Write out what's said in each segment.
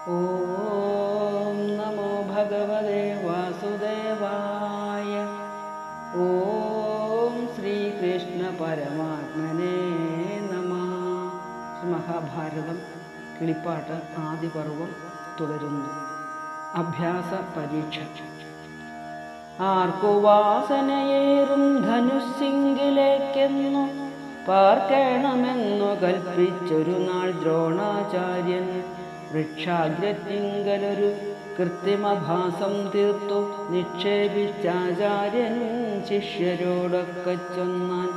ഓം നമോ ഭഗവതേ വാസുദേവായ. ഓം ശ്രീകൃഷ്ണ പരമാത്മനേ നമഃ. മഹാഭാരതം കിളിപ്പാട്ട് ആദിപർവം തുടരുന്നു. അഭ്യാസ പരീക്ഷ. ആർക്കു വാസനയേറും ധനുസ്സിങ്കിലേക്കെന്നു പാർക്കണമെന്നു കൽപ്പിച്ചൊരു നാൾ ദ്രോണാചാര്യൻ വൃക്ഷാഗ്രത്തിങ്കലൊരു കൃത്രിമഭാസം തീർത്തു നിക്ഷേപിച്ചാചാര്യൻ ശിഷ്യരോടൊക്കെ ചൊന്നാൻ.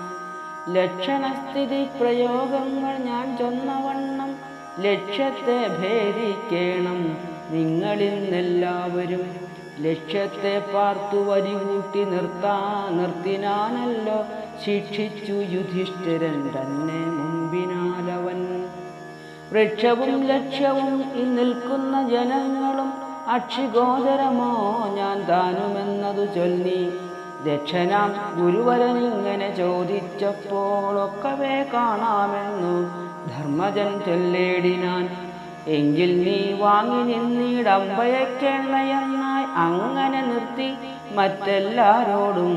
ലക്ഷണസ്ഥിതി പ്രയോഗങ്ങൾ ഞാൻ ചൊന്നവണ്ണം ലക്ഷ്യത്തെ ഭേദിക്കേണം നിങ്ങളിന്നെല്ലാവരും. ലക്ഷ്യത്തെ പാർത്തു വരികൂട്ടി നിർത്തിനാനല്ലോ ശിക്ഷിച്ചു യുധിഷ്ഠിരൻ തന്നെ മുമ്പിനാലവൻ. വൃക്ഷവും ലക്ഷ്യവും ഈ നിൽക്കുന്ന ജനങ്ങളും അക്ഷിഗോചരമോ ഞാൻ താനുമെന്നതു ചൊല്ലി. ദക്ഷനാം ഗുരുവരനിങ്ങനെ ചോദിച്ചപ്പോഴൊക്കവേ കാണാമെന്നു ധർമ്മജൻ ചൊല്ലേടിനാൻ. എങ്കിൽ നീ വാങ്ങി നിന്നീടമ്പയക്കെണ്ണയെന്നായി അങ്ങനെ നിർത്തി മറ്റെല്ലാരോടും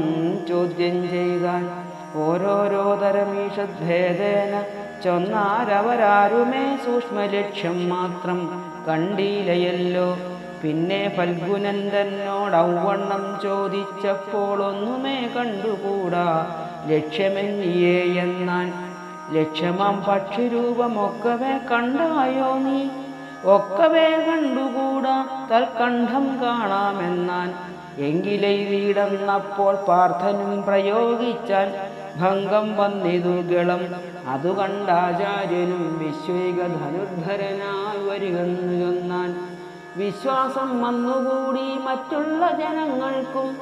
ചോദ്യം ചെയ്യാൻ. ഓരോരോ തരമീഷദ്ഭേദേന ചൊന്നാരവരാരുമേ സൂക്ഷ്മലക്ഷ്യം മാത്രം കണ്ടീലയല്ലോ. പിന്നെ ഫൽഗുനൻ തന്നോടവണ്ണം ചോദിച്ചപ്പോൾ ഒന്നുമേ കണ്ടുകൂടാ ലക്ഷ്യമെന്നിയേ എന്നാൻ. ലക്ഷ്യമാം പക്ഷിരൂപമൊക്കവേ കണ്ടായോ നീ? ഒക്കവേ കണ്ടുകൂടാ തൽക്കണ്ഠം കാണാമെന്നാൻ. എങ്കിലെയ്തിടന്നപ്പോൾ പാർത്ഥനും പ്രയോഗിച്ചാൽ ഭംഗം വന്നിതു ഗളം. അതു കണ്ടാചാര്യനും വിശ്വൈക ധനുർധരനായി വരികെന്നു ചൊന്നാൻ. വിശ്വാസം വന്നുകൂടി മറ്റുള്ള ജനങ്ങൾക്കും.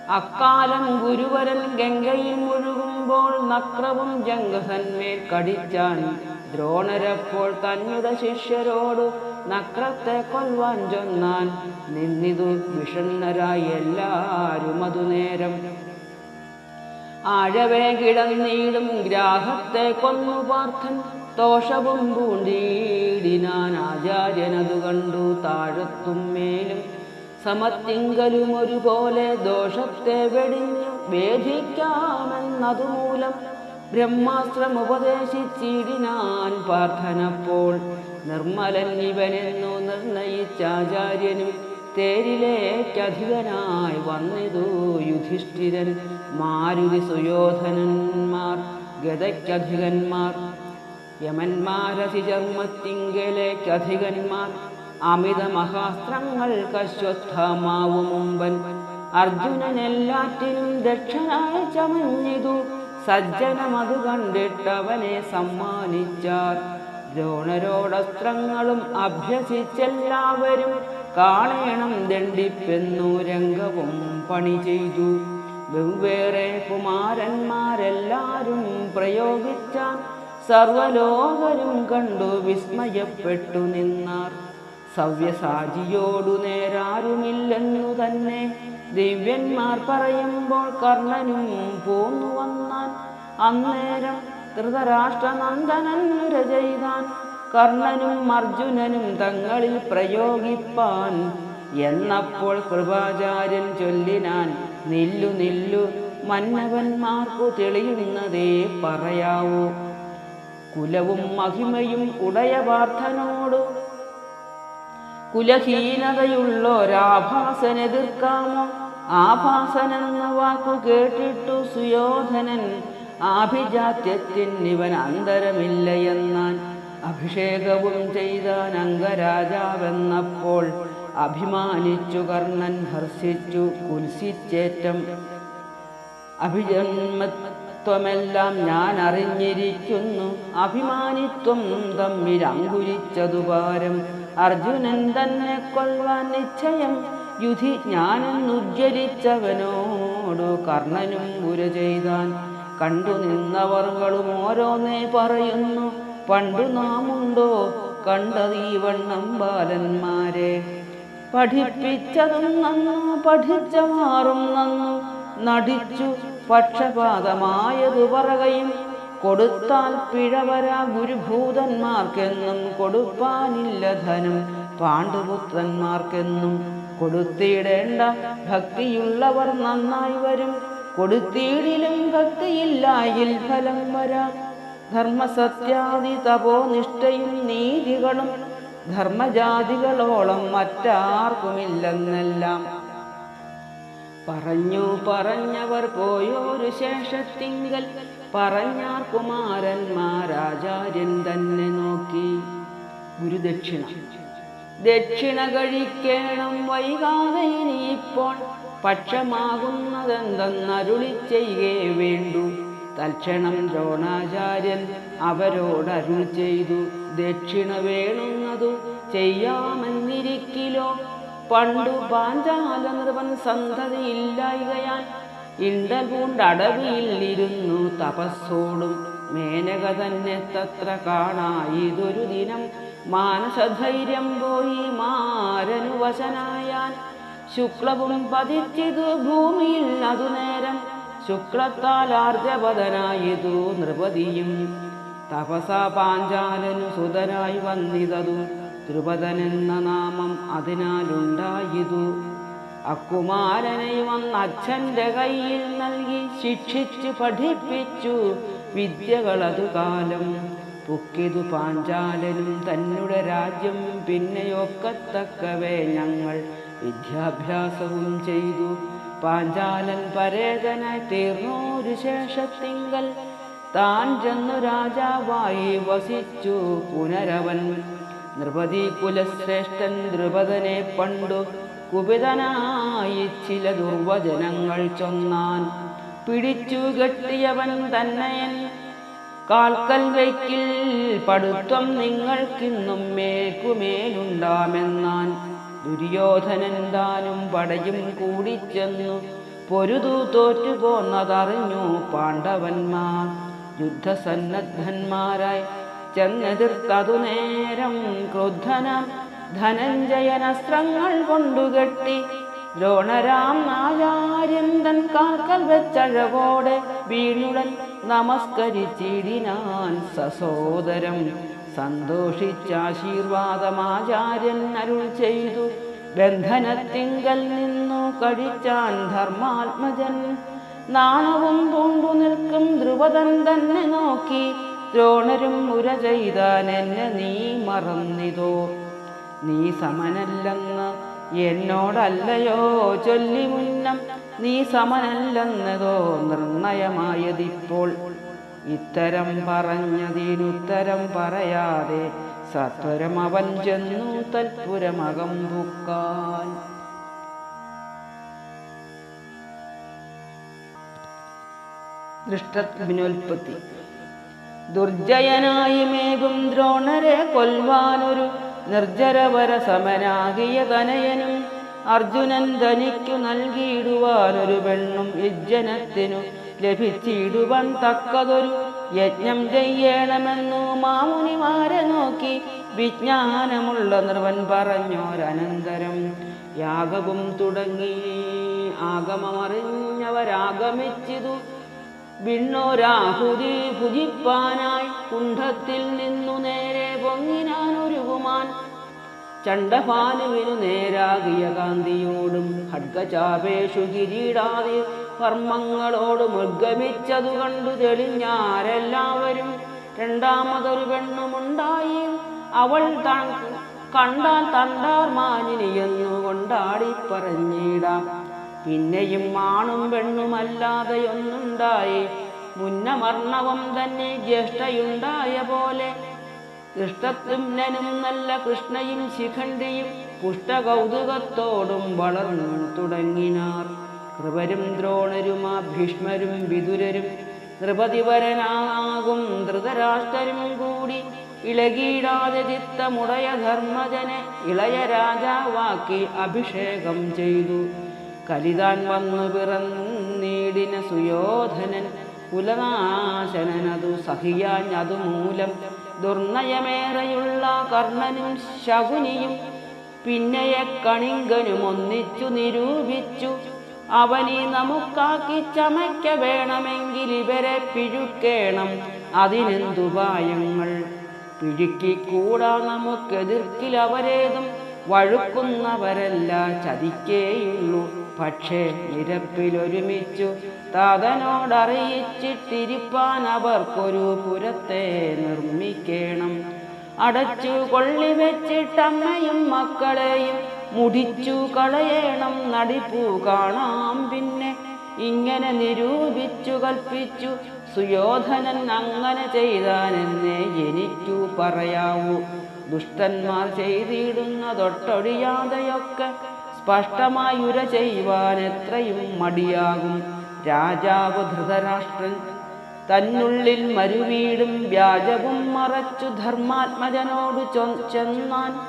അക്കാലം ഗുരുവരൻ ഗംഗയിൽ മുഴുകുമ്പോൾ നക്രവും ജംഗസന്മേൽ കടിച്ചാൻ. ദ്രോണരപ്പോൾ തന്നുടെ ശിഷ്യരോട് നക്രത്തെ കൊല്ലുവാൻ ചൊന്നാൻ. നിന്നിതു വിഷണ്ണരായി എല്ലാരും അതു നേരം. ആഴവേ കിടന്നീടും ഗ്രാഹത്തെ കൊന്നു പാർത്ഥൻ ദോഷവും പൂണ്ടീടിനാൻ. ആചാര്യനതു കണ്ടു താഴത്തും മേലും സമത്തിങ്കലും ഒരുപോലെ ദോഷത്തെ വെടിഞ്ഞു വേദിക്കാമെന്നതുമൂലം ബ്രഹ്മാസ്ത്രമുപദേശിച്ചിടിനാൻ പാർത്ഥനപ്പോൾ. നിർമ്മലൻ ഇവനെന്നു നിർണയിച്ചാചാര്യനും തേരിലേക്കധികനായി വന്നിതു യുധിഷ്ഠിരൻ. മാരുതി സുയോധനന്മാർ ഗതയ്ക്കധികന്മാർ യമന്മാരസി ചർമ്മത്തിങ്കലേക്കധികന്മാർ. അമിത മഹാസ്ത്രങ്ങൾ കശ്വത്ഥമാവു മുമ്പൻ. അർജുനനെല്ലാറ്റിനും ദക്ഷനായി ചമഞ്ഞിതു സജ്ജനമതു കണ്ടിട്ടവനെ സമ്മാനിച്ചാർ. ദ്രോണരോടസ്ത്രങ്ങളും അഭ്യസിച്ചെല്ലാവരും കാണേണം ദണ്ഡിപ്പെന്നു രംഗവും പണി ചെയ്തു. വെവ്വേറെ കുമാരന്മാരെല്ലാരും പ്രയോഗിച്ചാൻ. സർവലോകരും കണ്ടു വിസ്മയപ്പെട്ടു നിന്നാർ. സവ്യസാചിയോടു നേരാരുമില്ലെന്നു തന്നെ ദിവ്യന്മാർ പറയുമ്പോൾ കർണനും പോന്നു വന്നാൻ. അന്നേരം ധൃതരാഷ്ട്രനന്ദനൻ നുര ചെയ്താൻ. കർണനും അർജുനനും തങ്ങളിൽ പ്രയോഗിപ്പാൻ. എന്നപ്പോൾ കൃപാചാര്യൻ ചൊല്ലിനാൻ. നില്ലു നില്ലു മന്നവന്മാർക്കു തെളിയുന്നതേ പറയാവൂ. കുലവും മഹിമയും ഉടയ പാർത്ഥനോട് കുലഹീനതയുള്ളൊരാഭാസനെതിർക്കാമോ? ആഭാസനെന്ന വാക്കു കേട്ടിട്ടു സുയോധനൻ ആഭിജാത്യത്തിനിവൻ അന്തരമില്ലയെന്നാൻ. അഭിഷേകവും ചെയ്താൻ അംഗരാജാവെന്നപ്പോൾ അഭിമാനിച്ചു കർണൻ ഹർഷിച്ചു കുൽസിച്ചേറ്റം. അഭിജന്മത്വമെല്ലാം ഞാൻ അറിഞ്ഞിരിക്കുന്നു. അഭിമാനിത്വം തമ്മിൽ അങ്കുരിച്ചതുപാരം. അർജുനൻ തന്നെ കൊല്ലുവാൻ നിശ്ചയം യുധി ഞാനെന്നുജ്വലിച്ചവനോടു കർണനും ഉര ചെയ്താൻ. കണ്ടു നിന്നവർകളും ഓരോന്നേ പറയുന്നു. പണ്ടു നാമുണ്ടോ കണ്ടതീ വണ്ണം ബാലന്മാരെ? പഠിപ്പിച്ചതും നന്നു പഠിച്ച മാറും നന്നു നടിച്ചു പക്ഷപാതമായതു പറകയും കൊടുത്താൽ പിഴവരാ ഗുരുഭൂതന്മാർക്കെന്നും കൊടുപ്പാനില്ല ധനം പാണ്ഡുപുത്രന്മാർക്കെന്നും കൊടുത്തിടേണ്ട ഭക്തിയുള്ളവർ നന്നായി വരും. കൊടുത്തിടിലും ഭക്തിയില്ലായിൽ ഫലം വരാം. ധർമ്മസത്യാദി തപോനിഷ്ഠയും നീതികളും ധർമ്മജാതികളോളം മറ്റാർക്കുമില്ലെന്നെല്ലാം പറഞ്ഞവർ പോയോരു ശേഷത്തിങ്കൽ പറഞ്ഞാർ കുമാരന്മാരാചാര്യൻ തന്നെ നോക്കി. ഗുരുദക്ഷിണ. ദക്ഷിണ കഴിക്കേണം വൈകാതെ ഇനിയിപ്പോൾ, പക്ഷമാകുന്നതെന്തെന്നരുളി ചെയ്യേ വേണ്ടു. തൽക്ഷണം ദ്രോണാചാര്യൻ അവരോടരുൾ ചെയ്തു, ദക്ഷിണ വേണുന്നതു ചെയ്യാമെന്നിരിക്കിലോ. പണ്ടു പാഞ്ചാല നൃപൻ സന്തതിയില്ലായികയാൽ ഇണ്ടൽ പൂണ്ടടവിയിൽ ഇരുന്നു തപസ്സോടും. മേനക തന്നെ തത്ര കാണായിതൊരു ദിനം, മാനസധൈര്യം പോയി മാരനുവശനായാൻ. ശുക്ലവും പതിച്ചിതു ഭൂമിയിൽ അതു നേരം, ശുക്ലത്താൽ ആർജപതനായിതു നൃപതിയും. തപസ പാഞ്ചാലനു സുതനായി വന്നിതതു, ദ്രുപദനെന്ന നാമം അതിനാലുണ്ടായിതു. അക്കുമാരനെ വന്ന് അച്ഛൻ്റെ കയ്യിൽ നൽകി ശിക്ഷിച്ചു പഠിപ്പിച്ചു വിദ്യകളതു കാലം. പുക്കിതു പാഞ്ചാലനും തന്നുടെ രാജ്യം, പിന്നെയൊക്കത്തക്കവേ ഞങ്ങൾ വിദ്യാഭ്യാസവും ചെയ്തു. പാഞ്ചാലൻ പരേതനായി തീർന്നോരു ശേഷത്തിങ്കൽ താൻ ചെന്നു രാജാവായി വസിച്ചു പുനരവൻ. നൃപതി കുലശ്രേഷ്ഠൻ ദ്രുപദനെ പണ്ടു കുപിതനായി ചില ദുർവചനങ്ങൾ ചൊന്നാൻ. പിടിച്ചു കെട്ടിയവൻ തന്നയൻ കാൽക്കൽ വയ്ക്കിൽ, പടുത്വം നിങ്ങൾക്കിന്നും മേൽക്കുമേലുണ്ടാമെന്നാൻ. ദുര്യോധനൻ താനും പടയും കൂടിച്ചെന്നു പൊരുതു തോറ്റുപോന്നതറിഞ്ഞു പാണ്ഡവന്മാർ. യുദ്ധസന്നദ്ധന്മാരായി ചെന്നെതിർത്തതു നേരം ക്രുദ്ധനാം ധനഞ്ജയനസ്ത്രങ്ങൾ കൊണ്ടുകെട്ടി. ദ്രോണരാം ആചാര്യൻ തൻ കാൽക്കൽ വെച്ചഴകോടെ വീണുടൻ നമസ്കരിച്ചിടിനാൻ സസോദരം. സന്തോഷിച്ചാശീർവാദമാചാര്യൻ അരുൾ ചെയ്തു, ബന്ധനത്തിങ്കൽ നിന്നു കഴിച്ചാൻ ധർമാത്മജൻ. നാണവും പൂണ്ടു നിൽക്കും ദ്രുപദൻ തന്നെ നോക്കി, ദ്രോണരും മുര ചെയ്താൻ എന്നെ നീ മറന്നിതോ. നീ സമനല്ലെന്ന് എന്നോടല്ലയോ ചൊല്ലി മുന്നം, നീ സമനല്ലെന്നതോ നിർണയമായതിപ്പോൾ. ഇത്തരം പറഞ്ഞതിനുത്തരം പറയാതെ സത്വരം അവൻ ചെന്നു തൽപുരമകം പുക്കാൻ. ദൃഷ്ടത്വിനോൽപ്പത്തി. ദുർജയനായി മേകും ദ്രോണരെ കൊൽവാനൊരു നിർജ്ജരവര സമനാകിയ തനയനും, അർജുനൻ ധനിക്കു നൽകിയിടുവാനൊരു പെണ്ണും യജ്ഞനത്തിനു ലഭിച്ചിടുവാൻ തക്കതൊരു യജ്ഞം ചെയ്യണമെന്നു മാമുനിമാരെ നോക്കി വിജ്ഞാനമുള്ള നൃപൻ പറഞ്ഞോരനന്തരം. യാഗവും തുടങ്ങി ആഗമമറിഞ്ഞവരാഗമിച്ചിതു വിണ്ണോരാഹുതി ഭുജിപ്പാനായി. കുണ്ഠത്തിൽ നിന്നു നേരെ പൊങ്ങിനാനൊരുകുമാൻ, ചണ്ഡഭാനുവിനു നേരാകിയ കാന്തിയോടും ഖഡ്ഗചാപേഷു കിരീടാദി കർമ്മങ്ങളോടും ഉദ്ഗമിച്ചതു കണ്ടു തെളിഞ്ഞാരെല്ലാവരും. രണ്ടാമതൊരു പെണ്ണുമുണ്ടായി, അവൾ കണ്ടാൽ തണ്ടാർ മാനിനിയെന്നു കൊണ്ടാടി പറഞ്ഞിടാം. പിന്നെയും ആണും പെണ്ണുമല്ലാതെയൊന്നുണ്ടായി, മുന്നമർണവം തന്നെ ജ്യേഷ്ഠയുണ്ടായ പോലെ. ദൃഷ്ടത്യുമ്നനും നല്ല കൃഷ്ണയും ശിഖണ്ഡിയും പുഷ്ടകൗതുകത്തോടും വളർന്നു തുടങ്ങിനാർ. കൃപരും ദ്രോണരുമാ ഭീഷ്മരും വിതുരരും നൃപതിവരനാകും ധൃതരാഷ്ട്രരും കൂടി ഇളകിയിടാതെ ചിത്തമുടയ ധർമ്മജനെ ഇളയ രാജാവാക്കി അഭിഷേകം ചെയ്തു. കലിതാൻ വന്നു പിറന്നീടിന സുയോധനൻ കുലനാശനനതു സഹിയാഞ്ഞതു മൂലം. ദുർനയമേറെയുള്ള കർണനും ശകുനിയും പിന്നെയെ കണിങ്കനും ഒന്നിച്ചു നിരൂപിച്ചു. അവനി നമുക്കാക്കി ചമയ്ക്ക വേണമെങ്കിൽ ഇവരെ പിഴുക്കേണം, അതിനെന്തുപായങ്ങൾ. പിഴുക്കിക്കൂടാ നമുക്കെതിർക്കിലവരേതും വഴുക്കുന്നവരല്ല ചതിക്കേയുള്ളൂ. പക്ഷേ നിരപ്പിലൊരുമിച്ചു താതനോടറിയിച്ചിട്ടിരിപ്പാൻ അവർക്കൊരു പുരത്തെ നിർമ്മിക്കണം. അടച്ചു കൊള്ളിവെച്ചിട്ടമ്മയും മക്കളെയും മുടിച്ചു കളയണം. നടിപ്പൂ കാണാം പിന്നെ. ഇങ്ങനെ നിരൂപിച്ചു കൽപ്പിച്ചു സുയോധനൻ. അങ്ങനെ ചെയ്താനെന്നേ എനിക്കു പറയാവൂ. ദുഷ്ടന്മാർ ചെയ്തിടുന്നതൊട്ടൊഴിയാതെയൊക്കെ സ്പഷ്ടമായുര ചെയ്യുവാൻ എത്രയും മടിയാകും. രാജാവ് ധൃതരാഷ്ട്രൻ തന്നുള്ളിൽ മരുവീടും വ്യാജവും മറച്ചു ധർമാത്മജനോട് ചെന്നാൻ.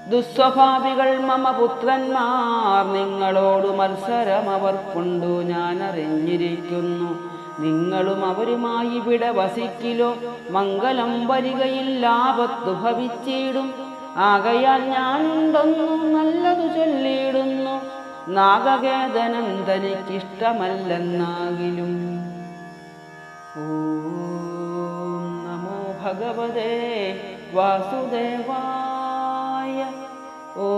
ദുസ്വഭാവികൾ മമ പുത്രന്മാർ, നിങ്ങളോട് മത്സരം അവർക്കുണ്ടു ഞാൻ അറിഞ്ഞിരിക്കുന്നു. നിങ്ങളും അവരുമായി ഇവിടെ വസിക്കിലോ. മംഗലം വരികയിൽ ആപത്തു ഭവിച്ചിടും. ആകയാൽ ഞാനുണ്ടൊന്നു നല്ലതു ചൊല്ലിയിടുന്നു. നാഗകേതനം തനിക്കിഷ്ടമല്ലെന്നാകിലും. ഓം നമോ ഭഗവതേ വാസുദേവായ. ഓ